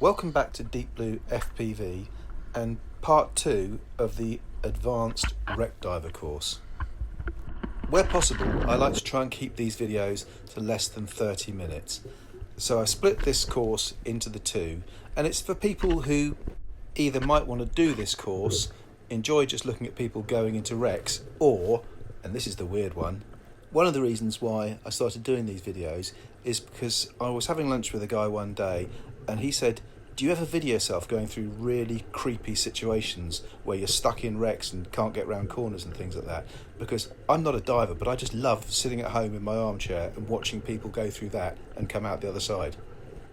Welcome back to Deep Blue FPV and part 2 of the Advanced Wreck Diver course. Where possible, I like to try and keep these videos to less than 30 minutes. So I split this course into the two, and it's for people who either might want to do this course, enjoy just looking at people going into wrecks, or, and this is the weird one of the reasons why I started doing these videos is because I was having lunch with a guy one day and he said, do you ever video yourself going through really creepy situations where you're stuck in wrecks and can't get around corners and things like that? Because I'm not a diver, but I just love sitting at home in my armchair and watching people go through that and come out the other side.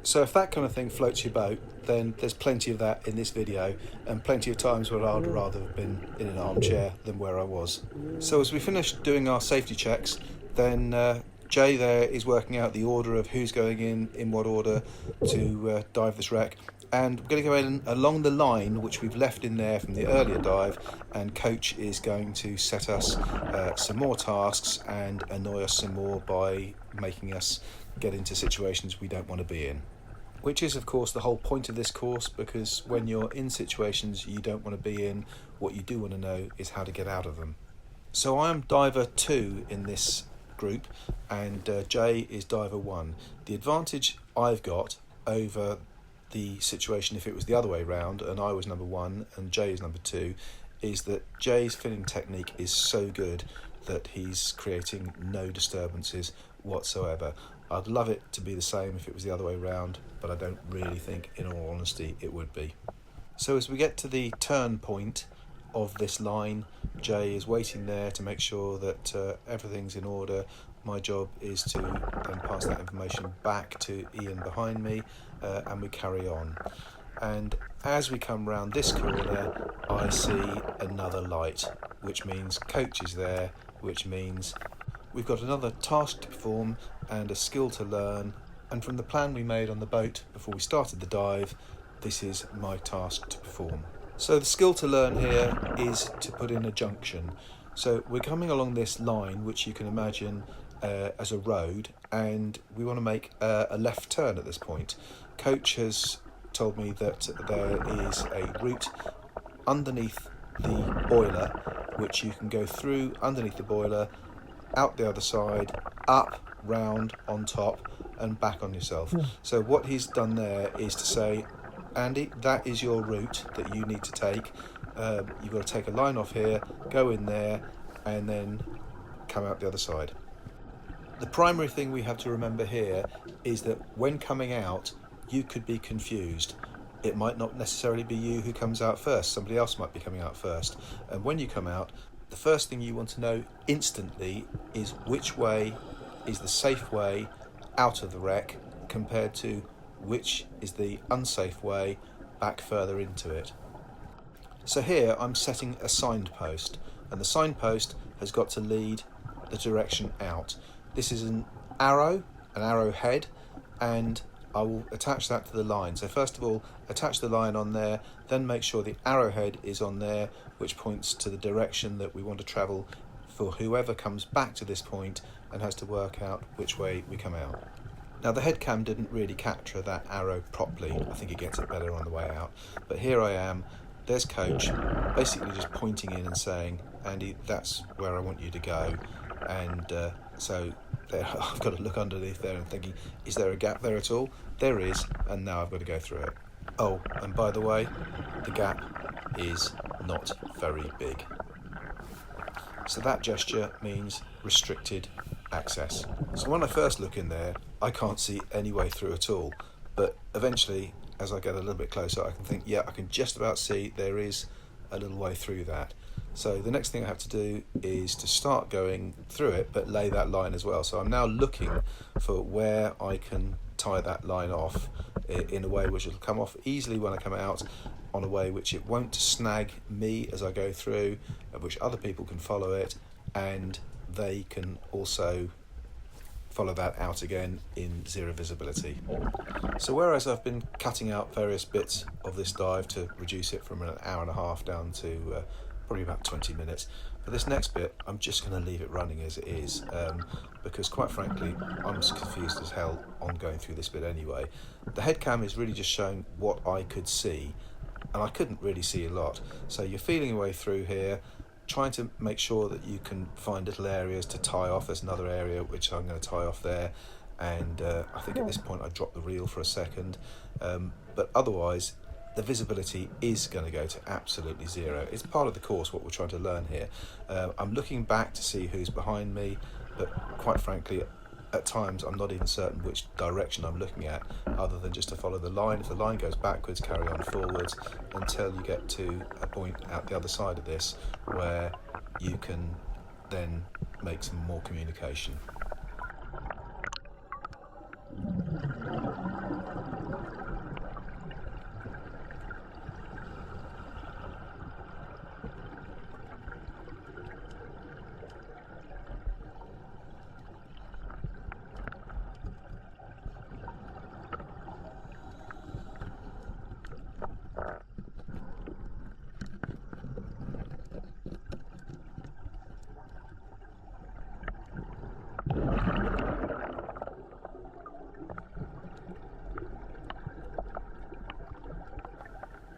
So if that kind of thing floats your boat, then there's plenty of that in this video and plenty of times where I'd rather have been in an armchair than where I was. So as we finished doing our safety checks, then Jay there is working out the order of who's going in what order to dive this wreck. And we're going to go in along the line which we've left in there from the earlier dive, and Coach is going to set us some more tasks and annoy us some more by making us get into situations we don't want to be in. Which is of course the whole point of this course, because when you're in situations you don't want to be in, what you do want to know is how to get out of them. So I am diver 2 in this group and Jay is diver 1. The advantage I've got over the situation if it was the other way round and I was number 1 and Jay is number 2 is that Jay's finning technique is so good that he's creating no disturbances whatsoever. I'd love it to be the same if it was the other way round, but I don't really think, in all honesty, it would be. So as we get to the turn point of this line, Jay is waiting there to make sure that everything's in order. My job is to then pass that information back to Ian behind me, and we carry on. And as we come round this corner, I see another light, which means Coach is there, which means we've got another task to perform and a skill to learn. And from the plan we made on the boat before we started the dive, this is my task to perform. So the skill to learn here is to put in a junction. So we're coming along this line, which you can imagine as a road, and we want to make a left turn at this point. Coach has told me that there is a route underneath the boiler, which you can go through underneath the boiler, out the other side, up, round, on top, and back on yourself. So what he's done there is to say, Andy, that is your route that you need to take. You've got to take a line off here, go in there, and then come out the other side. The primary thing we have to remember here is that when coming out, you could be confused. It might not necessarily be you who comes out first, somebody else might be coming out first. And when you come out, the first thing you want to know instantly is which way is the safe way out of the wreck compared to which is the unsafe way back further into it. So here I'm setting a signpost, and the signpost has got to lead the direction out. This is an arrowhead, and I will attach that to the line. So first of all, attach the line on there, then make sure the arrowhead is on there, which points to the direction that we want to travel for whoever comes back to this point and has to work out which way we come out. Now the head cam didn't really capture that arrow properly. I think it gets it better on the way out. But here I am, there's Coach, basically just pointing in and saying, Andy, that's where I want you to go. And so there, I've got to look underneath there and thinking, is there a gap there at all? There is, and now I've got to go through it. Oh, and by the way, the gap is not very big. So that gesture means restricted access. So when I first look in there, I can't see any way through at all. But eventually, as I get a little bit closer, I can think, yeah, I can just about see there is a little way through that. So the next thing I have to do is to start going through it, but lay that line as well. So I'm now looking for where I can tie that line off in a way which will come off easily when I come out, on a way which it won't snag me as I go through, of which other people can follow it, and they can also follow that out again in zero visibility. So whereas I've been cutting out various bits of this dive to reduce it from an hour and a half down to probably about 20 minutes, For this next bit, I'm just going to leave it running as it is, because quite frankly, I'm as confused as hell on going through this bit anyway. The head cam is really just showing what I could see, and I couldn't really see a lot. So you're feeling your way through here, trying to make sure that you can find little areas to tie off. There's another area which I'm going to tie off there, and I think at this point I dropped the reel for a second, but otherwise the visibility is going to go to absolutely zero. It's part of the course, what we're trying to learn here. I'm looking back to see who's behind me, but quite frankly at times I'm not even certain which direction I'm looking at, other than just to follow the line. If the line goes backwards, carry on forwards until you get to a point out the other side of this where you can then make some more communication.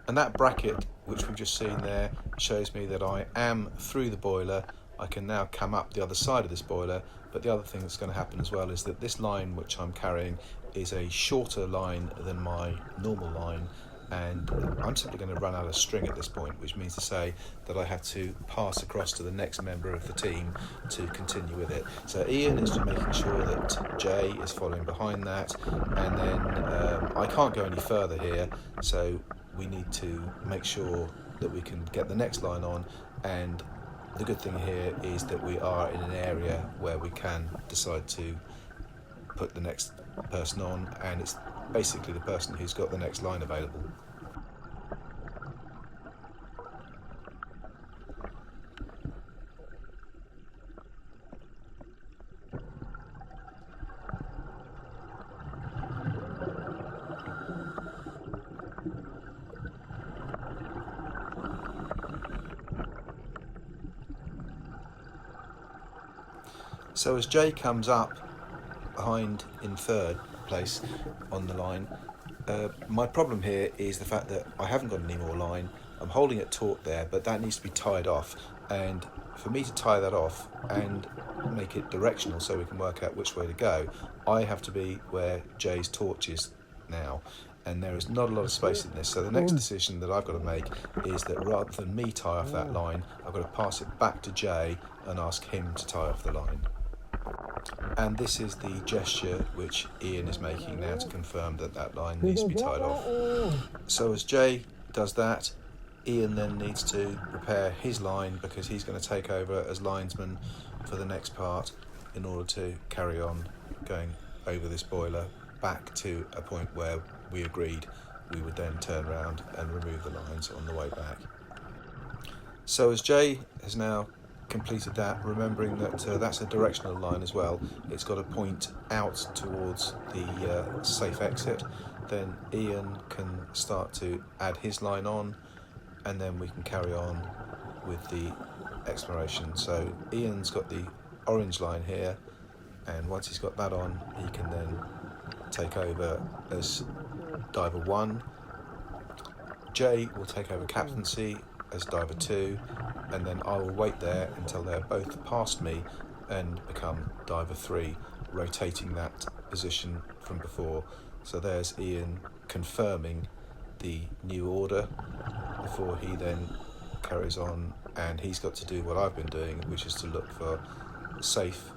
And that bracket which we've just seen there shows me that I am through the boiler. I can now come up the other side of this boiler, but the other thing that's going to happen as well is that this line which I'm carrying is a shorter line than my normal line, and I'm simply going to run out of string at this point, which means to say that I have to pass across to the next member of the team to continue with it. So Ian is just making sure that Jay is following behind that, and then I can't go any further here, so we need to make sure that we can get the next line on. And the good thing here is that we are in an area where we can decide to put the next person on, and it's basically the person who's got the next line available. So as Jay comes up behind in third place on the line, my problem here is the fact that I haven't got any more line. I'm holding it taut there, but that needs to be tied off, and for me to tie that off and make it directional so we can work out which way to go, I have to be where Jay's torch is now, and there is not a lot of space in this. So the next decision that I've got to make is that rather than me tie off that line, I've got to pass it back to Jay and ask him to tie off the line. And this is the gesture which Ian is making now to confirm that that line needs to be tied off. So as Jay does that, Ian then needs to prepare his line, because he's going to take over as linesman for the next part in order to carry on going over this boiler back to a point where we agreed we would then turn around and remove the lines on the way back. So as Jay has now completed that, remembering that that's a directional line as well, it's got to point out towards the safe exit, then Ian can start to add his line on, and then we can carry on with the exploration. So Ian's got the orange line here, and once he's got that on, he can then take over as diver 1. Jay will take over captaincy as diver 2, and then I will wait there until they're both past me and become diver 3, rotating that position from before. So there's Ian confirming the new order before he then carries on, and he's got to do what I've been doing, which is to look for safe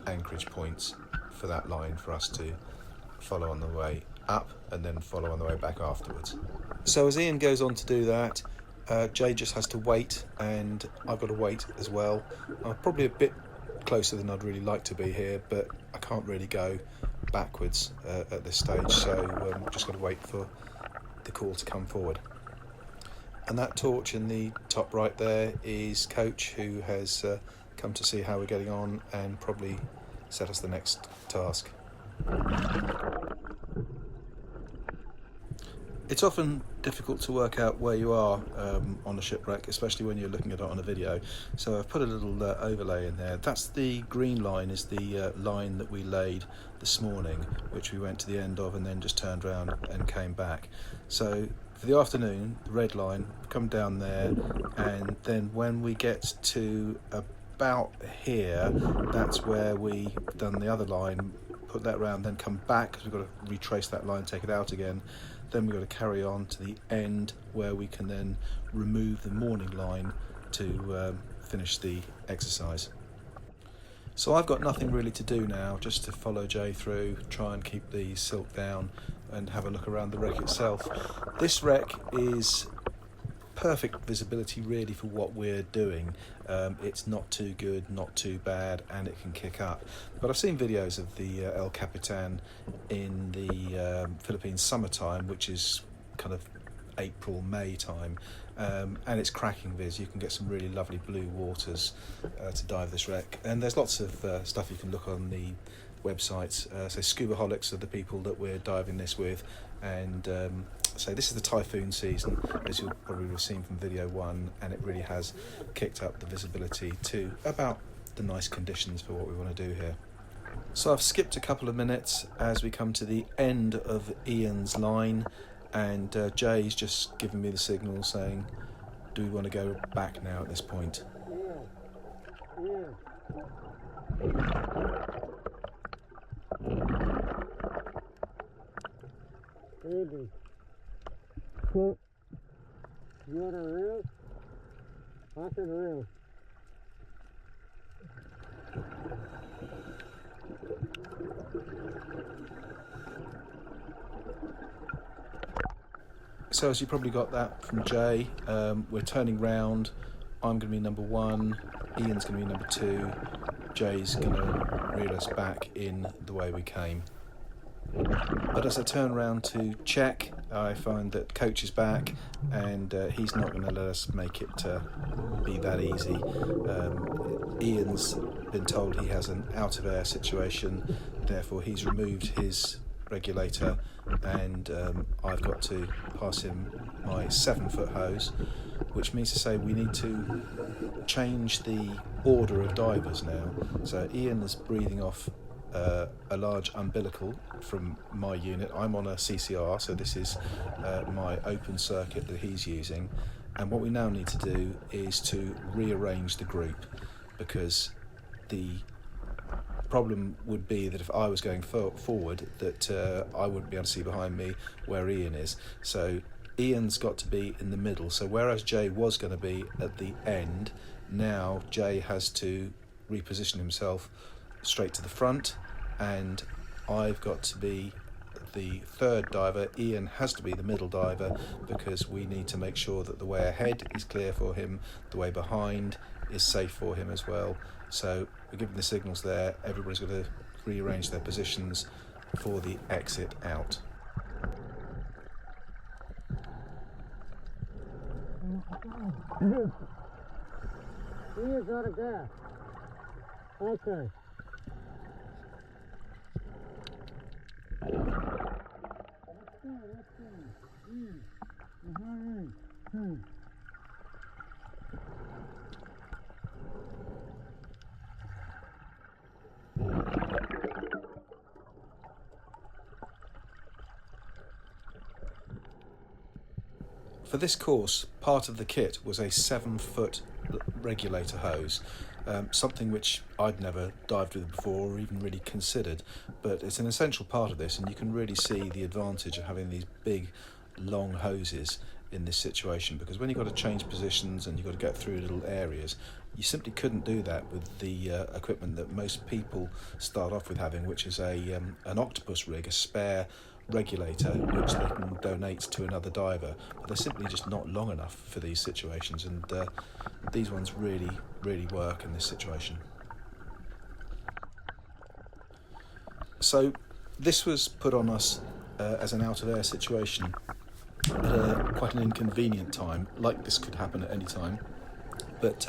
anchorage points for that line for us to follow on the way up and then follow on the way back afterwards. So as Ian goes on to do that, Jay just has to wait, and I've got to wait as well. I'm probably a bit closer than I'd really like to be here, but I can't really go backwards at this stage, so I've just got to wait for the call to come forward. And that torch in the top right there is Coach, who has come to see how we're getting on and probably set us the next task. It's often difficult to work out where you are on a shipwreck, especially when you're looking at it on a video. So I've put a little overlay in there. That's the green line, is the line that we laid this morning, which we went to the end of and then just turned around and came back. So for the afternoon, the red line, come down there, and then when we get to about here, that's where we've done the other line, put that round, then come back, because we've got to retrace that line, take it out again. Then we've got to carry on to the end where we can then remove the morning line to finish the exercise. So I've got nothing really to do now, just to follow Jay through, try and keep the silk down and have a look around the wreck itself. This wreck is perfect visibility really for what we're doing. It's not too good, not too bad, and it can kick up. But I've seen videos of the El Capitan in the Philippines summertime, which is kind of April, May time, and it's cracking viz. You can get some really lovely blue waters to dive this wreck, and there's lots of stuff you can look on the websites. So Scubaholics are the people that we're diving this with, and so this is the typhoon season, as you'll probably have seen from video 1, and it really has kicked up the visibility to about the nice conditions for what we want to do here. So I've skipped a couple of minutes as we come to the end of Ian's line, and Jay's just given me the signal saying, do we want to go back now at this point? You want a reel? I can reel. So as you probably got that from Jay, we're turning round. I'm going to be number 1, Ian's going to be number 2, Jay's going to reel us back in the way we came. But as I turn around to check, I find that Coach is back, and he's not going to let us make it be that easy. Ian's been told he has an out of air situation, therefore he's removed his regulator, and I've got to pass him my 7-foot hose, which means to say we need to change the order of divers now. So Ian is breathing off a large umbilical from my unit. I'm on a CCR, so this is my open circuit that he's using, and what we now need to do is to rearrange the group, because the problem would be that if I was going forward, that I wouldn't be able to see behind me where Ian is. So Ian's got to be in the middle, so whereas Jay was going to be at the end, now Jay has to reposition himself straight to the front, and I've got to be the third diver. Ian has to be the middle diver, because we need to make sure that the way ahead is clear for him, the way behind is safe for him as well. So we're giving the signals there, everybody's got to rearrange their positions for the exit out. Ian's out of gas. Okay. For this course, part of the kit was a 7-foot regulator hose, something which I'd never dived with before or even really considered, but it's an essential part of this, and you can really see the advantage of having these big long hoses in this situation, because when you've got to change positions and you've got to get through little areas, you simply couldn't do that with the equipment that most people start off with having, which is an octopus rig, a spare regulator which they can donate to another diver, but they're simply just not long enough for these situations, and these ones really work in this situation. So this was put on us as an out of air situation at quite an inconvenient time. Like this could happen at any time, but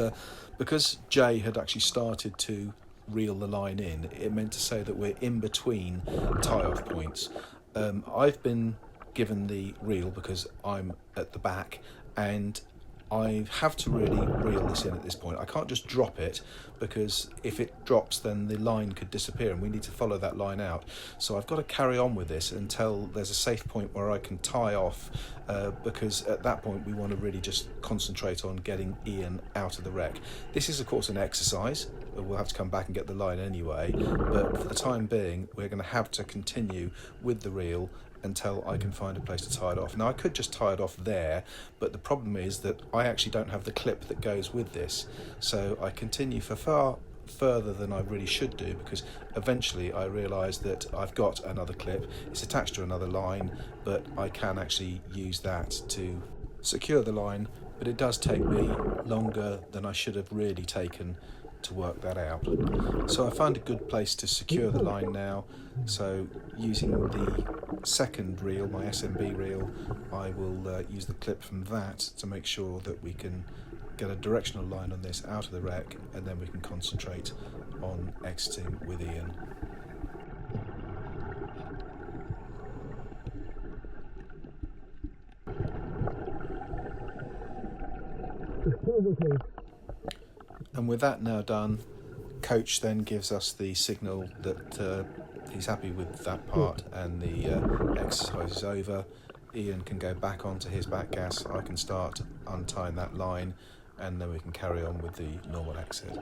because Jay had actually started to reel the line in, it meant to say that we're in between tie-off points. I've been given the reel because I'm at the back, and I have to really reel this in at this point. I can't just drop it, because if it drops then the line could disappear and we need to follow that line out. So I've got to carry on with this until there's a safe point where I can tie off, because at that point we want to really just concentrate on getting Ian out of the wreck. This is of course an exercise. We'll have to come back and get the line anyway, but for the time being we're going to have to continue with the reel until I can find a place to tie it off. Now I could just tie it off there, but the problem is that I actually don't have the clip that goes with this, so I continue for far further than I really should do, because eventually I realise that I've got another clip, it's attached to another line, but I can actually use that to secure the line, but it does take me longer than I should have really taken to work that out. So I found a good place to secure the line now, so using the second reel, my SMB reel, I will use the clip from that to make sure that we can get a directional line on this out of the wreck, and then we can concentrate on exiting with Ian. And with that now done, Coach then gives us the signal that he's happy with that part and the exercise is over. Ian can go back onto his back gas, I can start untying that line, and then we can carry on with the normal exit.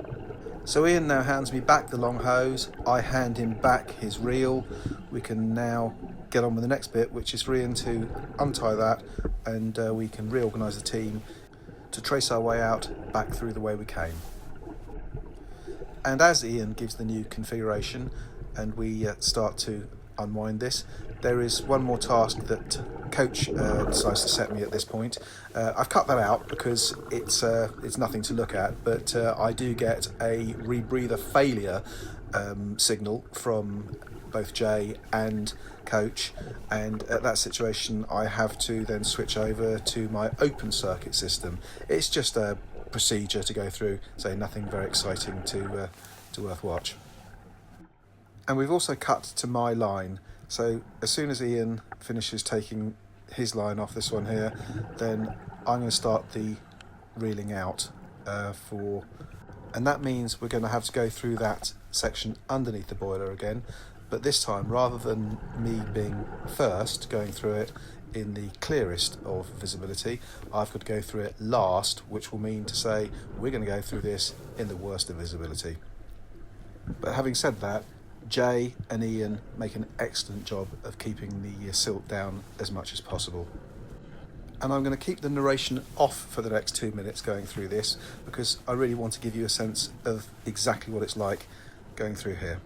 So Ian now hands me back the long hose, I hand him back his reel. We can now get on with the next bit, which is for Ian to untie that, and we can reorganise the team to trace our way out back through the way we came. And as Ian gives the new configuration and we start to unwind this, there is one more task that Coach decides to set me at this point. I've cut that out because it's nothing to look at, but I do get a rebreather failure signal from both Jay and Coach, and at that situation I have to then switch over to my open circuit system. It's just a procedure to go through, so nothing very exciting to worth watch. And we've also cut to my line, so as soon as Ian finishes taking his line off, this one here, then I'm going to start the reeling out and that means we're going to have to go through that section underneath the boiler again, but this time rather than me being first going through it in the clearest of visibility, I've got to go through it last, which will mean to say we're going to go through this in the worst of visibility. But having said that, Jay and Ian make an excellent job of keeping the silt down as much as possible. And I'm going to keep the narration off for the next 2 minutes going through this, because I really want to give you a sense of exactly what it's like going through here.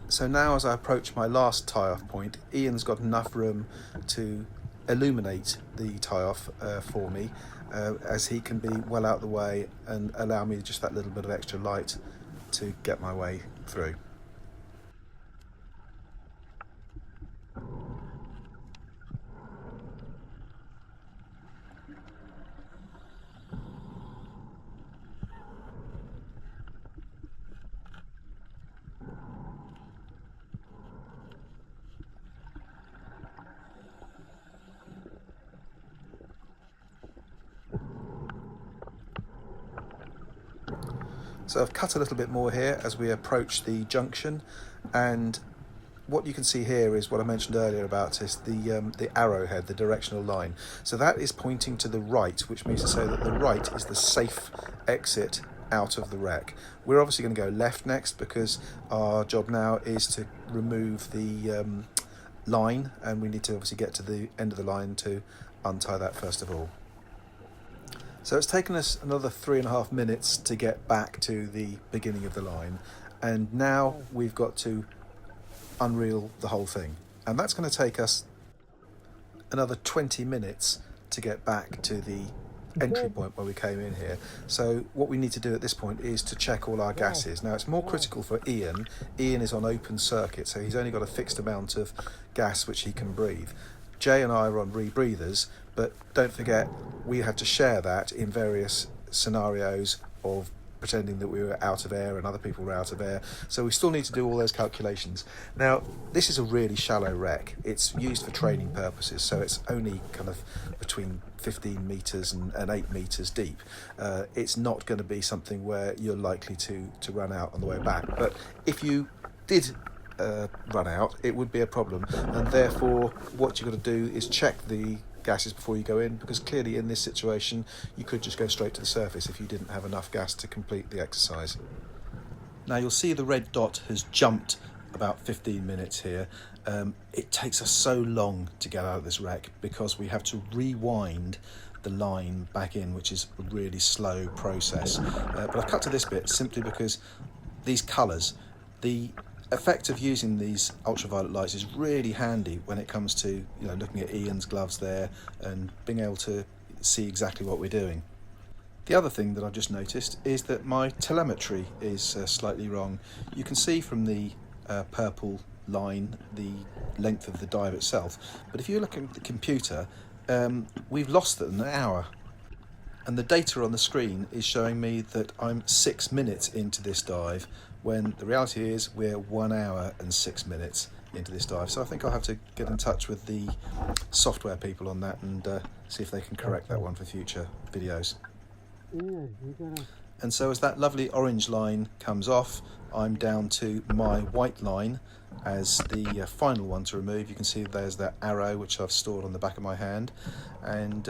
So now as I approach my last tie-off point, Ian's got enough room to illuminate the tie-off for me, as he can be well out the way and allow me just that little bit of extra light to get my way through. So I've cut a little bit more here as we approach the junction, and what you can see here is what I mentioned earlier about is the arrowhead, the directional line. So that is pointing to the right, which means to say that the right is the safe exit out of the wreck. We're obviously going to go left next because our job now is to remove the line, and we need to obviously get to the end of the line to untie that first of all. So it's taken us another 3.5 minutes to get back to the beginning of the line, and now we've got to unreel the whole thing, and that's going to take us another 20 minutes to get back to the entry point where we came in here. So what we need to do at this point is to check all our gases. Now it's more critical for Ian. Ian is on open circuit, so he's only got a fixed amount of gas which he can breathe. Jay and I are on rebreathers, but don't forget we had to share that in various scenarios of pretending that we were out of air and other people were out of air, so we still need to do all those calculations. Now this is a really shallow wreck. It's used for training purposes, so it's only kind of between 15 metres and 8 metres deep. It's not going to be something where you're likely to run out on the way back, but if you did run out, it would be a problem, and therefore what you've got to do is check the gases before you go in, because clearly in this situation you could just go straight to the surface if you didn't have enough gas to complete the exercise. Now you'll see the red dot has jumped about 15 minutes here. It takes us so long to get out of this wreck because we have to rewind the line back in, which is a really slow process. But I've cut to this bit simply because these colours, the effect of using these ultraviolet lights is really handy when it comes to looking at Ian's gloves there and being able to see exactly what we're doing. The other thing that I've just noticed is that my telemetry is slightly wrong. You can see from the purple line the length of the dive itself, but if you look at the computer, we've lost an hour, and the data on the screen is showing me that I'm 6 minutes into this dive, when the reality is we're 1 hour and 6 minutes into this dive. So I think I'll have to get in touch with the software people on that and see if they can correct that one for future videos. And so as that lovely orange line comes off, I'm down to my white line as the final one to remove. You can see there's that arrow which I've stored on the back of my hand, and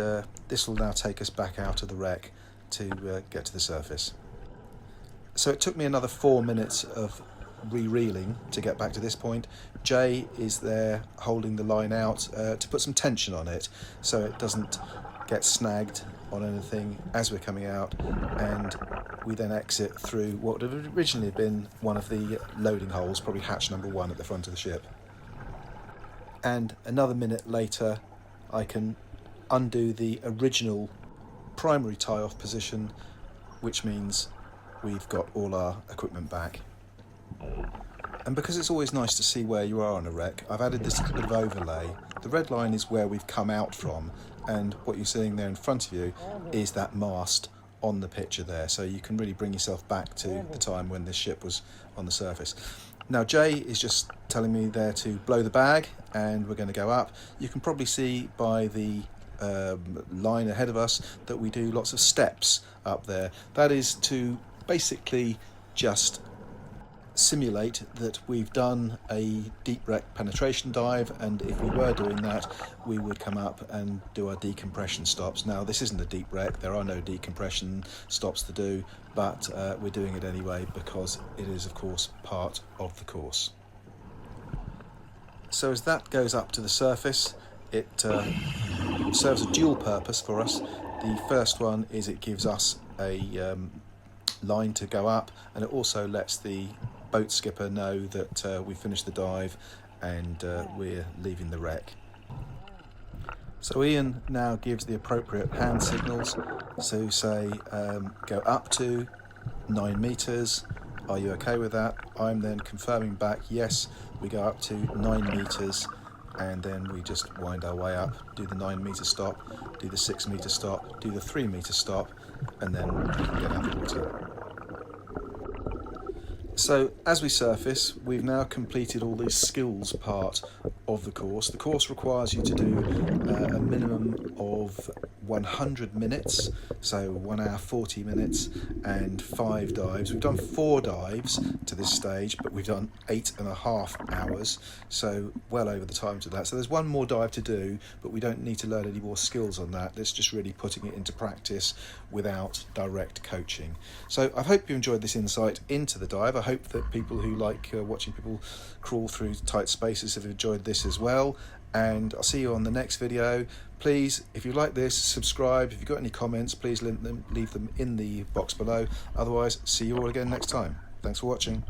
this will now take us back out of the wreck to get to the surface. So it took me another 4 minutes of re-reeling to get back to this point. Jay is there holding the line out to put some tension on it so it doesn't get snagged on anything as we're coming out, and we then exit through what would have originally been one of the loading holes, probably hatch number 1 at the front of the ship. And another minute later I can undo the original primary tie-off position, which means we've got all our equipment back. And because it's always nice to see where you are on a wreck, I've added this little bit of overlay. The red line is where we've come out from, and what you're seeing there in front of you is that mast on the picture there, so you can really bring yourself back to the time when this ship was on the surface. Now Jay is just telling me there to blow the bag, and we're going to go up. You can probably see by the line ahead of us that we do lots of steps up there. That is to basically just simulate that we've done a deep wreck penetration dive, and if we were doing that we would come up and do our decompression stops. Now this isn't a deep wreck, there are no decompression stops to do, but we're doing it anyway because it is of course part of the course. So as that goes up to the surface, it serves a dual purpose for us. The first one is it gives us a line to go up, and it also lets the boat skipper know that we finished the dive and we're leaving the wreck. So Ian now gives the appropriate hand signals, so say go up to 9 meters, are you okay with that? I'm then confirming back, yes, we go up to 9 meters, and then we just wind our way up, do the 9 meter stop, do the 6 meter stop, do the 3 meter stop, and then get out of the water. So as we surface, we've now completed all this skills part of the course. The course requires you to do a minimum of 100 minutes, so 1 hour 40 minutes and 5 dives. We've done 4 dives to this stage, but we've done 8.5 hours, so well over the time to that. So there's one more dive to do, but we don't need to learn any more skills on that. It's just really putting it into practice without direct coaching. So I hope you enjoyed this insight into the dive. I hope that people who like watching people crawl through tight spaces have enjoyed this as well, and I'll see you on the next video. Please, if you like this, subscribe. If you've got any comments, please leave them in the box below. Otherwise, see you all again next time. Thanks for watching.